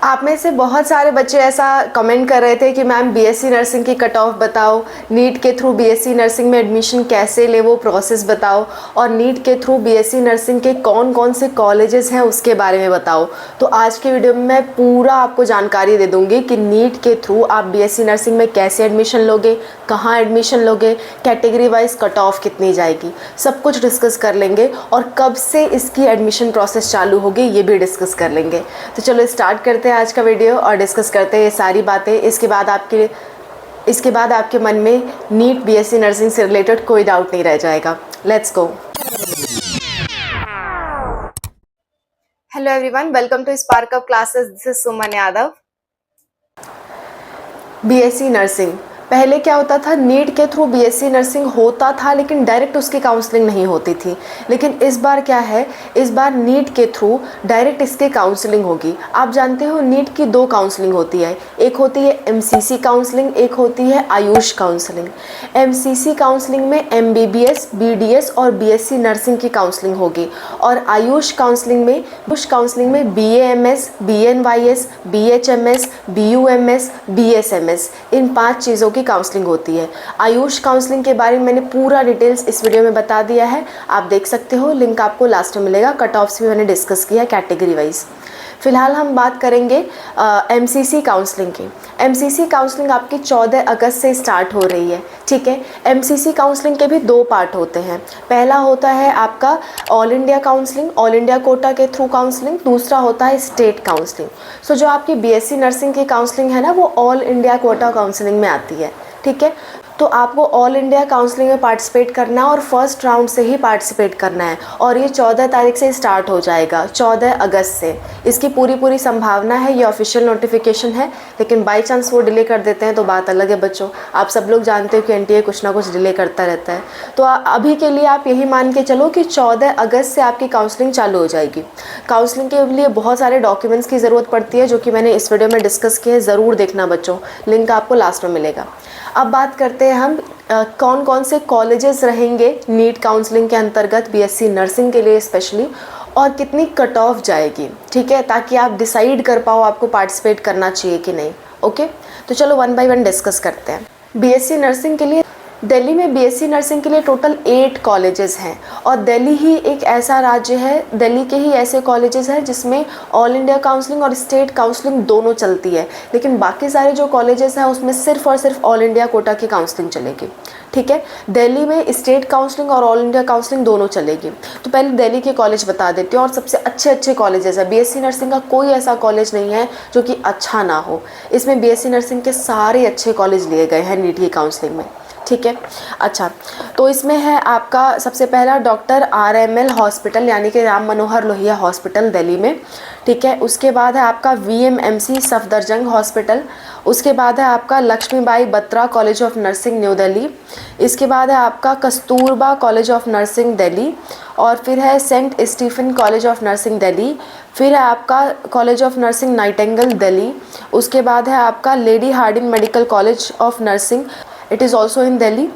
आप में से बहुत सारे बच्चे ऐसा कमेंट कर रहे थे कि मैम बीएससी नर्सिंग की कट ऑफ बताओ, नीट के थ्रू बीएससी नर्सिंग में एडमिशन कैसे ले वो प्रोसेस बताओ, और नीट के थ्रू बीएससी नर्सिंग के कौन कौन से कॉलेजेस हैं उसके बारे में बताओ। तो आज के वीडियो में मैं पूरा आपको जानकारी दे दूँगी कि नीट के थ्रू आप बीएससी नर्सिंग में कैसे एडमिशन लोगे, कहाँ एडमिशन लोगे, कैटेगरी वाइज कट ऑफ कितनी जाएगी, सब कुछ डिस्कस कर लेंगे, और कब से इसकी एडमिशन प्रोसेस चालू होगी ये भी डिस्कस कर लेंगे। तो चलो स्टार्ट करते हैं आज का वीडियो और डिस्कस करते हैं ये सारी बातें। इसके बाद आपके मन में नीट बीएससी नर्सिंग से रिलेटेड कोई डाउट नहीं रह जाएगा। Let's go. Hello everyone, welcome to Spark Up classes. This is Suman Yadav. BSc nursing पहले क्या होता था, नीट के थ्रू बीएससी नर्सिंग होता था लेकिन डायरेक्ट उसकी काउंसलिंग नहीं होती थी। लेकिन इस बार क्या है, इस बार नीट के थ्रू डायरेक्ट इसके काउंसलिंग होगी। आप जानते हो नीट की दो काउंसलिंग होती है, एक होती है एमसीसी काउंसलिंग, एक होती है आयुष काउंसलिंग। एमसीसी काउंसलिंग में एमबीबीएस, बीडीएस और बीएससी नर्सिंग की काउंसलिंग होगी, और आयुष काउंसलिंग में बीएएमएस, बीएनवाईएस, बीएचएमएस, बीयूएमएस, बीएसएमएस, इन 5 चीज़ों की काउंसलिंग होती है। आयुष काउंसलिंग के बारे में मैंने पूरा डिटेल्स इस वीडियो में बता दिया है, आप देख सकते हो, लिंक आपको लास्ट में मिलेगा। कट ऑफ्स भी मैंने डिस्कस किया कैटेगरी वाइज। फिलहाल हम बात करेंगे एमसीसी काउंसलिंग की। एमसीसी काउंसलिंग आपकी 14 अगस्त से स्टार्ट हो रही है, ठीक है। एमसीसी काउंसलिंग के भी 2 पार्ट होते हैं। पहला होता है आपका all India counselling, all India quota के थ्रू काउंसलिंग। दूसरा होता है स्टेट काउंसलिंग। सो जो आपकी बीएससी नर्सिंग की काउंसलिंग है ना, वो ऑल इंडिया कोटा काउंसलिंग में आती है, ठीक है। तो आपको ऑल इंडिया काउंसलिंग में पार्टिसिपेट करना है और फर्स्ट राउंड से ही पार्टिसिपेट करना है, और ये 14 तारीख से स्टार्ट हो जाएगा, 14 अगस्त से। इसकी पूरी संभावना है, ये ऑफिशियल नोटिफिकेशन है, लेकिन बाई चांस वो डिले कर देते हैं तो बात अलग है बच्चों। आप सब लोग जानते हो कि एनटीए कुछ ना कुछ डिले करता रहता है। तो अभी के लिए आप यही मान के चलो कि 14 अगस्त से आपकी काउंसलिंग चालू हो जाएगी। काउंसलिंग के लिए बहुत सारे डॉक्यूमेंट्स की ज़रूरत पड़ती है, जो कि मैंने इस वीडियो में डिस्कस किए हैं, ज़रूर देखना बच्चों, लिंक आपको लास्ट में मिलेगा। अब बात करते हैं हम कौन कौन से कॉलेजेस रहेंगे नीट काउंसलिंग के अंतर्गत बीएससी नर्सिंग के लिए स्पेशली, और कितनी कट ऑफ जाएगी, ठीक है, ताकि आप डिसाइड कर पाओ आपको पार्टिसिपेट करना चाहिए कि नहीं। ओके, तो चलो 1 बाय 1 डिस्कस करते हैं। बीएससी नर्सिंग के लिए दिल्ली में बीएससी नर्सिंग के लिए टोटल 8 कॉलेजेस हैं, और दिल्ली ही एक ऐसा राज्य है, दिल्ली के ही ऐसे कॉलेजेस हैं जिसमें ऑल इंडिया काउंसलिंग और स्टेट काउंसलिंग दोनों चलती है। लेकिन बाकी सारे जो कॉलेजेस हैं उसमें सिर्फ और सिर्फ ऑल इंडिया कोटा की काउंसलिंग चलेगी, ठीक है। दिल्ली में स्टेट काउंसलिंग और ऑल इंडिया काउंसलिंग दोनों चलेगी। तो पहले दिल्ली के कॉलेज बता देती हूँ, और सबसे अच्छे कॉलेजेस है। बीएससी नर्सिंग का कोई ऐसा कॉलेज नहीं है जो कि अच्छा ना हो। इसमें बीएससी नर्सिंग के सारे अच्छे कॉलेज लिए गए हैं नीट की काउंसलिंग में, ठीक है। अच्छा, तो इसमें है आपका सबसे पहला डॉक्टर RML हॉस्पिटल, यानी कि राम मनोहर लोहिया हॉस्पिटल दिल्ली में, ठीक है। उसके बाद है आपका VMMC सफदरजंग हॉस्पिटल। उसके बाद है आपका Lakshmibai Batra college of nursing New Delhi. इसके बाद है आपका Kasturba college of nursing Delhi, और फिर है Saint Stephen college of nursing Delhi. फिर है आपका college of nursing Nightingale Delhi. उसके बाद है आपका Lady Hardinge medical college of nursing, it is also in Delhi,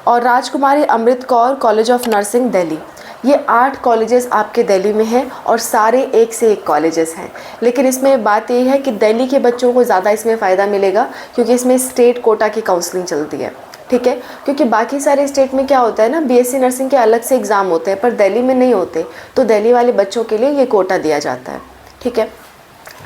और Rajkumari Amrit Kaur college of nursing Delhi. ये 8 कॉलेजेस आपके दिल्ली में हैं, और सारे एक से एक कॉलेजेस हैं। लेकिन इसमें बात यही है कि दिल्ली के बच्चों को ज़्यादा इसमें फ़ायदा मिलेगा, क्योंकि इसमें स्टेट कोटा की काउंसलिंग चलती है, ठीक है। क्योंकि बाकी सारे स्टेट में क्या होता है ना, बीएससी नर्सिंग के अलग से एग्ज़ाम होते हैं, पर दिल्ली में नहीं होते। तो दिल्ली वाले बच्चों के लिए ये कोटा दिया जाता है, ठीक है।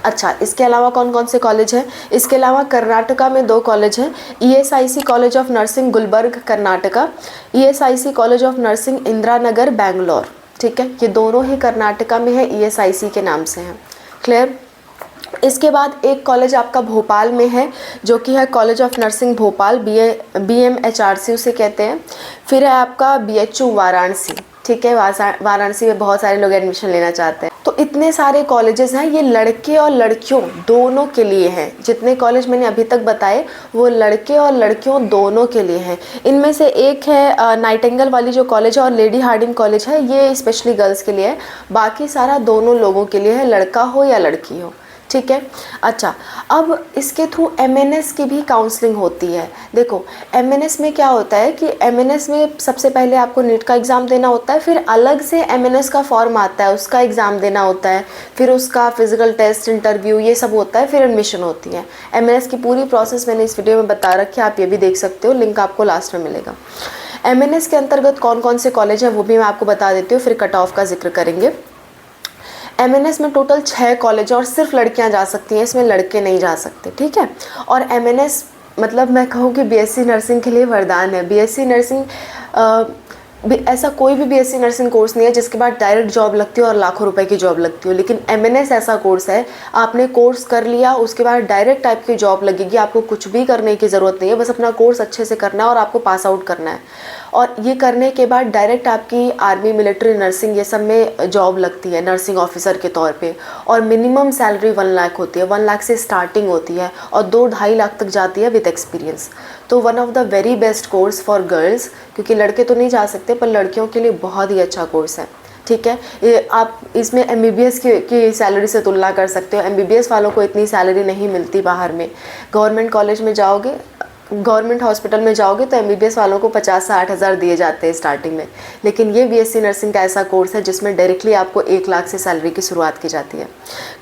अच्छा, इसके अलावा कौन कौन से कॉलेज हैं? इसके अलावा कर्नाटका में 2 कॉलेज हैं, ESIC college of nursing Gulbarga Karnataka, ESIC college of nursing Indira Nagar Bangalore, ठीक है। ये दोनों ही कर्नाटका में है, ESIC के नाम से हैं, क्लियर। इसके बाद एक कॉलेज आपका भोपाल में है, जो कि है college of nursing Bhopal, BMHRC उसे कहते हैं। फिर है आपका BHU वाराणसी, ठीक है। वाराणसी में बहुत सारे लोग एडमिशन लेना चाहते हैं। तो इतने सारे कॉलेजेस हैं, ये लड़के और लड़कियों दोनों के लिए हैं। जितने कॉलेज मैंने अभी तक बताए वो लड़के और लड़कियों दोनों के लिए हैं। इनमें से एक है नाइटिंगेल वाली जो कॉलेज है, और लेडी हार्डिंग कॉलेज है, ये स्पेशली गर्ल्स के लिए है। बाकी सारा दोनों लोगों के लिए है, लड़का हो या लड़की हो, ठीक है। अच्छा, अब इसके थ्रू एमएनएस की भी काउंसलिंग होती है। देखो एमएनएस में क्या होता है कि एमएनएस में सबसे पहले आपको नीट का एग्ज़ाम देना होता है, फिर अलग से एमएनएस का फॉर्म आता है, उसका एग्ज़ाम देना होता है, फिर उसका फिजिकल टेस्ट, इंटरव्यू, ये सब होता है, फिर एडमिशन होती है। एमएनएस की पूरी प्रोसेस मैंने इस वीडियो में बता रखी है, आप ये भी देख सकते हो, लिंक आपको लास्ट में मिलेगा। एमएनएस के अंतर्गत कौन कौन से कॉलेज हैं वो भी मैं आपको बता देती हूँ, फिर कट ऑफ का जिक्र करेंगे। एमएनएस में टोटल 6 कॉलेज और सिर्फ लड़कियां जा सकती हैं, इसमें लड़के नहीं जा सकते, ठीक है। और एमएनएस मतलब मैं कहूँ कि बीएससी नर्सिंग के लिए वरदान है। बीएससी नर्सिंग ऐसा कोई भी बीएससी नर्सिंग कोर्स नहीं है जिसके बाद डायरेक्ट जॉब लगती है और लाखों रुपए की जॉब लगती हो, लेकिन एमएनएस ऐसा कोर्स है, आपने कोर्स कर लिया उसके बाद डायरेक्ट टाइप की जॉब लगेगी, आपको कुछ भी करने की ज़रूरत नहीं है, बस अपना कोर्स अच्छे से करना है और आपको पास आउट करना है। और ये करने के बाद डायरेक्ट आपकी आर्मी, मिलिट्री, नर्सिंग, ये सब में जॉब लगती है नर्सिंग ऑफिसर के तौर पे, और मिनिमम सैलरी 1 लाख होती है, 1 लाख से स्टार्टिंग होती है और 2-2.5 लाख तक जाती है विद एक्सपीरियंस। तो one of the very best course for girls, क्योंकि लड़के तो नहीं जा सकते, पर लड़कियों के लिए बहुत ही अच्छा कोर्स है, ठीक है। ये आप इसमें एमबीबीएस की सैलरी से तुलना कर सकते हो। एमबीबीएस वालों को इतनी सैलरी नहीं मिलती बाहर में। गवर्नमेंट कॉलेज में जाओगे, गवर्नमेंट हॉस्पिटल में जाओगे तो एमबीबीएस वालों को 50-60 हज़ार दिए जाते हैं स्टार्टिंग में, लेकिन ये बीएससी नर्सिंग का ऐसा कोर्स है जिसमें डायरेक्टली आपको 1 लाख से सैलरी की शुरुआत की जाती है।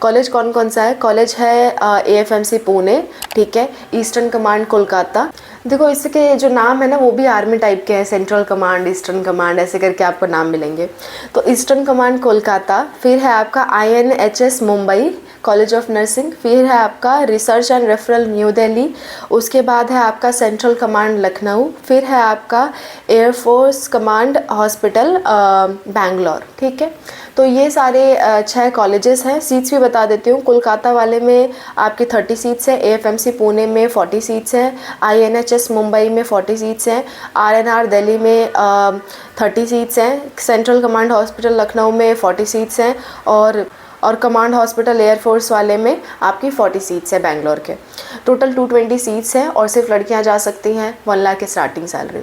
कॉलेज कौन कौन सा है? कॉलेज है एएफएमसी पुणे, ठीक है, ईस्टर्न कमांड कोलकाता। देखो इसके जो नाम है ना वो भी आर्मी टाइप के हैं, सेंट्रल कमांड, ईस्टर्न कमांड, ऐसे करके आपको नाम मिलेंगे। तो ईस्टर्न कमांड कोलकाता, फिर है आपका INHS Mumbai college of nursing, फिर है आपका research and referral new Delhi, उसके बाद है आपका सेंट्रल कमांड लखनऊ, फिर है आपका एयरफोर्स कमांड हॉस्पिटल बैंगलोर, ठीक है। तो ये सारे 6 कॉलेजेस हैं। सीट्स भी बता देती हूँ। कोलकाता वाले में आपकी 30 सीट्स हैं, AFMC पुणे में 40 सीट्स हैं, INHS मुंबई में 40 सीट्स हैं, RNR दिल्ली में 30 सीट्स हैं, सेंट्रल कमांड हॉस्पिटल लखनऊ में 40 सीट्स हैं, और कमांड हॉस्पिटल एयरफोर्स वाले में आपकी 40 सीट्स है बैंगलोर के। टोटल 220 सीट्स हैं और सिर्फ लड़कियां जा सकती हैं, 1 लाख की स्टार्टिंग सैलरी।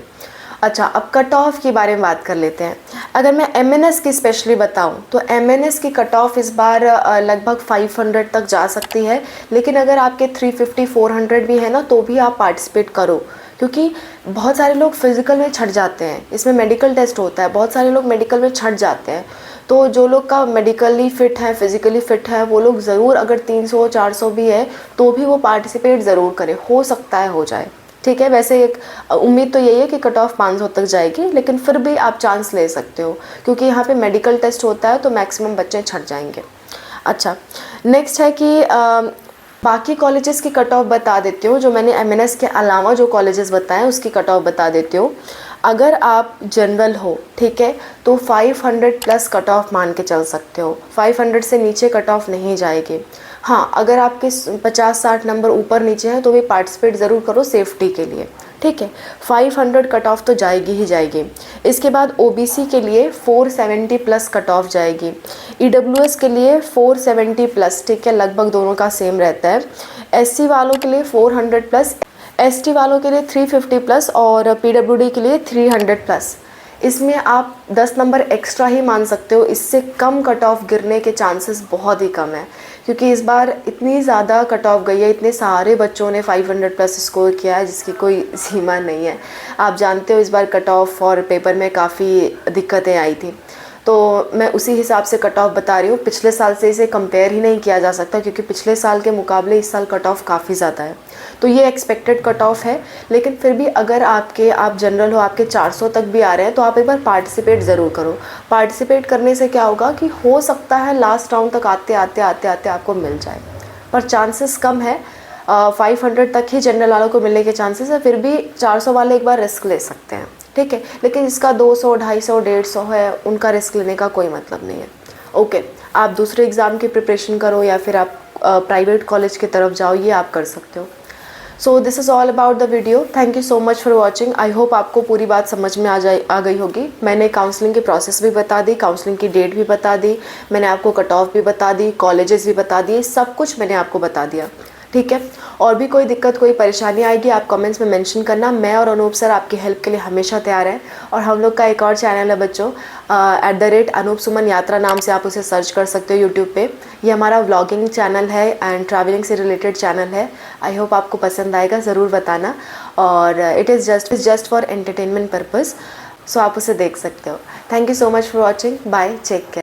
अच्छा, अब कट ऑफ की बारे में बात कर लेते हैं। अगर मैं एमएनएस की स्पेशली बताऊं तो एमएनएस की कट ऑफ इस बार लगभग 500 तक जा सकती है, लेकिन अगर आपके 350-400 भी है ना तो भी आप पार्टिसिपेट करो, क्योंकि बहुत सारे लोग फिज़िकल में छट जाते हैं। इसमें मेडिकल टेस्ट होता है, बहुत सारे लोग मेडिकल में छट जाते हैं। तो जो लोग का मेडिकली फ़िट है, फिज़िकली फ़िट है, वो लोग ज़रूर, अगर 300-400 भी है तो भी वो पार्टिसिपेट ज़रूर करें, हो सकता है हो जाए, ठीक है। वैसे एक उम्मीद तो यही है कि कट ऑफ 500 तक जाएगी, लेकिन फिर भी आप चांस ले सकते हो, क्योंकि यहाँ पे मेडिकल टेस्ट होता है तो मैक्सिमम बच्चे छट जाएंगे। अच्छा, नेक्स्ट है कि बाकी कॉलेजेस की कट ऑफ बता देती हूँ। जो मैंने एमएनएस के अलावा जो कॉलेजेस बताएं उसकी कट ऑफ बता देती हूँ। अगर आप जनरल हो, ठीक है, तो 500 प्लस कट ऑफ मान के चल सकते हो, 500 से नीचे कट ऑफ नहीं जाएगी। हाँ, अगर आपके 50-60 नंबर ऊपर नीचे हैं तो भी पार्टिसिपेट ज़रूर करो सेफ्टी के लिए, ठीक है। 500 कट ऑफ तो जाएगी ही जाएगी। इसके बाद ओबीसी के लिए 470 प्लस कट ऑफ जाएगी, ईडब्ल्यूएस के लिए 470 प्लस, ठीक है, लगभग दोनों का सेम रहता है। एससी वालों के लिए 400 प्लस, एसटी वालों के लिए 350 प्लस और पीडब्ल्यूडी के लिए 300 प्लस। इसमें आप 10 नंबर एक्स्ट्रा ही मान सकते हो, इससे कम कट ऑफ गिरने के चांसेस बहुत ही कम है, क्योंकि इस बार इतनी ज़्यादा कट ऑफ गई है, इतने सारे बच्चों ने 500 प्लस स्कोर किया है जिसकी कोई सीमा नहीं है। आप जानते हो इस बार कट ऑफ और पेपर में काफ़ी दिक्कतें आई थी, तो मैं उसी हिसाब से कट ऑफ बता रही हूँ। पिछले साल से इसे कंपेयर ही नहीं किया जा सकता, क्योंकि पिछले साल के मुकाबले इस साल कट ऑफ काफ़ी ज़्यादा है। तो ये एक्सपेक्टेड कट ऑफ है, लेकिन फिर भी अगर आप जनरल हो, आपके 400 तक भी आ रहे हैं तो आप एक बार पार्टिसिपेट ज़रूर करो। पार्टिसिपेट करने से क्या होगा कि हो सकता है लास्ट राउंड तक आते आते आपको मिल जाए, पर चांसेस कम है। 500 तक ही जनरल वालों को मिलने के चांसेस है, फिर भी 400 वाले एक बार रिस्क ले सकते हैं, ठीक है। लेकिन इसका 200, 250, 150 है, उनका रिस्क लेने का कोई मतलब नहीं है। ओके, आप दूसरे एग्ज़ाम की प्रिपरेशन करो या फिर आप प्राइवेट कॉलेज की तरफ जाओ, ये आप कर सकते हो। So this is all about the video. Thank you so much for watching. I hope आपको पूरी बात समझ में आ गई होगी। मैंने काउंसलिंग की प्रोसेस भी बता दी, काउंसलिंग की डेट भी बता दी, मैंने आपको कट ऑफ भी बता दी, कॉलेजेस भी बता दिए, सब कुछ मैंने आपको बता दिया, ठीक है। और भी कोई दिक्कत कोई परेशानी आएगी आप कमेंट्स में मेंशन करना। मैं और अनूप सर आपकी हेल्प के लिए हमेशा तैयार हैं। और हम लोग का एक और चैनल है बच्चों, @अनूप सुमन यात्रा नाम से आप उसे सर्च कर सकते हो यूट्यूब पे। ये हमारा व्लॉगिंग चैनल है एंड ट्रैवलिंग से रिलेटेड चैनल है। आई होप आपको पसंद आएगा, ज़रूर बताना। और it is just for entertainment purpose, so आप उसे देख सकते हो। Thank you so much for watching, bye, take care.